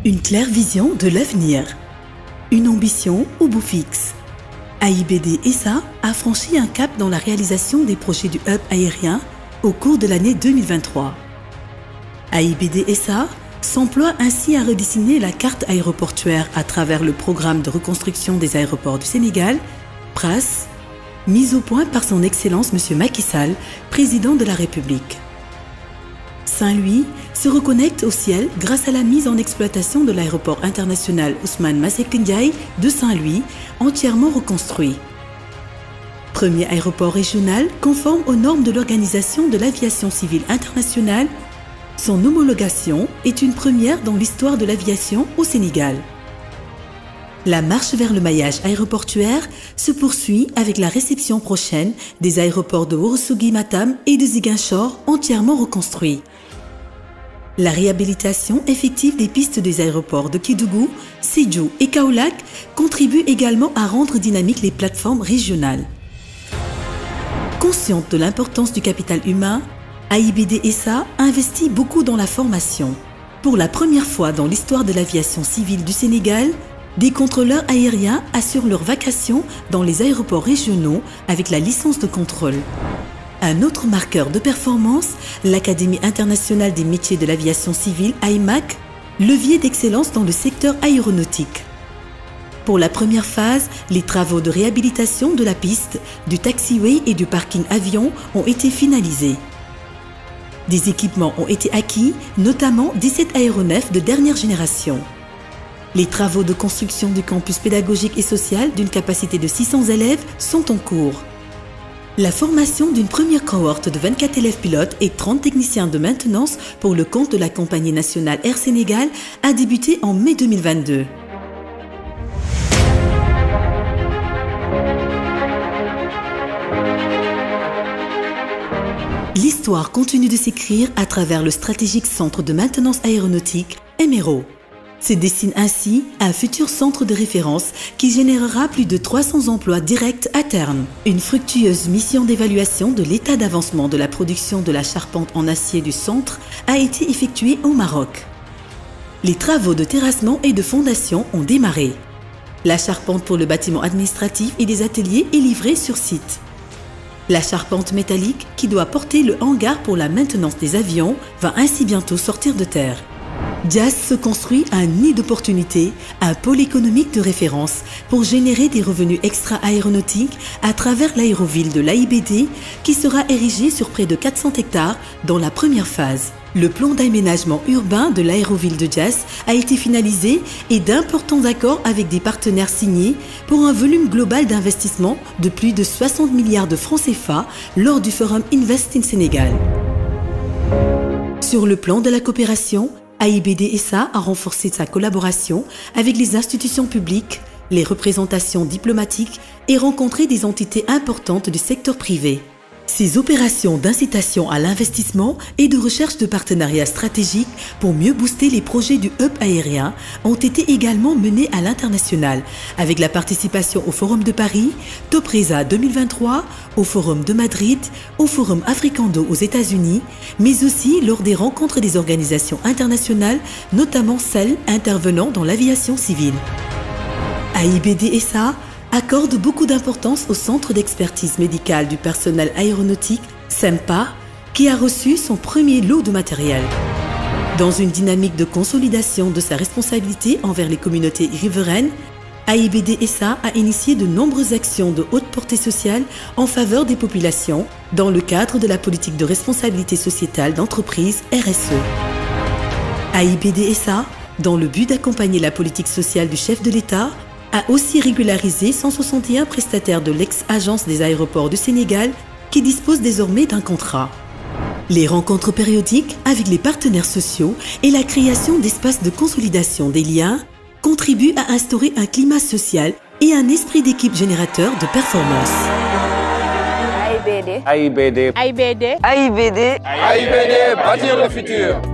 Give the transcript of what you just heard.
Une claire vision de l'avenir. Une ambition au bout fixe. AIBD SA a franchi un cap dans la réalisation des projets du hub aérien au cours de l'année 2023. AIBD SA s'emploie ainsi à redessiner la carte aéroportuaire à travers le programme de reconstruction des aéroports du Sénégal, PRAS, mis au point par son Excellence M. Macky Sall, président de la République. Saint-Louis se reconnecte au ciel grâce à la mise en exploitation de l'aéroport international Ousmane Masseck Ndiaye de Saint-Louis, entièrement reconstruit. Premier aéroport régional conforme aux normes de l'Organisation de l'aviation civile internationale, son homologation est une première dans l'histoire de l'aviation au Sénégal. La marche vers le maillage aéroportuaire se poursuit avec la réception prochaine des aéroports de Ourossogui Matam et de Ziguinchor entièrement reconstruits. La réhabilitation effective des pistes des aéroports de Kédougou, Sédhiou et Kaolack contribue également à rendre dynamiques les plateformes régionales. Consciente de l'importance du capital humain, AIBD SA investit beaucoup dans la formation. Pour la première fois dans l'histoire de l'aviation civile du Sénégal, des contrôleurs aériens assurent leur vacation dans les aéroports régionaux avec la licence de contrôle. Un autre marqueur de performance, l'Académie internationale des métiers de l'aviation civile AIMAC, levier d'excellence dans le secteur aéronautique. Pour la première phase, les travaux de réhabilitation de la piste, du taxiway et du parking avion ont été finalisés. Des équipements ont été acquis, notamment 17 aéronefs de dernière génération. Les travaux de construction du campus pédagogique et social d'une capacité de 600 élèves sont en cours. La formation d'une première cohorte de 24 élèves pilotes et 30 techniciens de maintenance pour le compte de la compagnie nationale Air Sénégal a débuté en mai 2022. L'histoire continue de s'écrire à travers le stratégique centre de maintenance aéronautique, MRO. Se dessine ainsi un futur centre de référence qui générera plus de 300 emplois directs à terme. Une fructueuse mission d'évaluation de l'état d'avancement de la production de la charpente en acier du centre a été effectuée au Maroc. Les travaux de terrassement et de fondation ont démarré. La charpente pour le bâtiment administratif et des ateliers est livrée sur site. La charpente métallique qui doit porter le hangar pour la maintenance des avions va ainsi bientôt sortir de terre. Dias se construit un nid d'opportunités, un pôle économique de référence pour générer des revenus extra-aéronautiques à travers l'aéroville de l'AIBD qui sera érigée sur près de 400 hectares dans la première phase. Le plan d'aménagement urbain de l'aéroville de Dias a été finalisé et d'importants accords avec des partenaires signés pour un volume global d'investissement de plus de 60 milliards de francs CFA lors du forum Invest in Sénégal. Sur le plan de la coopération, AIBD SA a renforcé sa collaboration avec les institutions publiques, les représentations diplomatiques et rencontré des entités importantes du secteur privé. Ces opérations d'incitation à l'investissement et de recherche de partenariats stratégiques pour mieux booster les projets du hub aérien ont été également menées à l'international avec la participation au Forum de Paris, Topresa 2023, au Forum de Madrid, au Forum Africando aux États-Unis, mais aussi lors des rencontres des organisations internationales, notamment celles intervenant dans l'aviation civile. AIBD SA accorde beaucoup d'importance au Centre d'expertise médicale du personnel aéronautique, CEMPA, qui a reçu son premier lot de matériel. Dans une dynamique de consolidation de sa responsabilité envers les communautés riveraines, AIBD SA a initié de nombreuses actions de haute portée sociale en faveur des populations dans le cadre de la politique de responsabilité sociétale d'entreprise RSE. AIBD SA, dans le but d'accompagner la politique sociale du chef de l'État, a aussi régularisé 161 prestataires de l'ex-agence des aéroports du Sénégal qui disposent désormais d'un contrat. Les rencontres périodiques avec les partenaires sociaux et la création d'espaces de consolidation des liens contribuent à instaurer un climat social et un esprit d'équipe générateur de performance. AIBD. AIBD. AIBD. AIBD. AIBD. Bâtir le futur.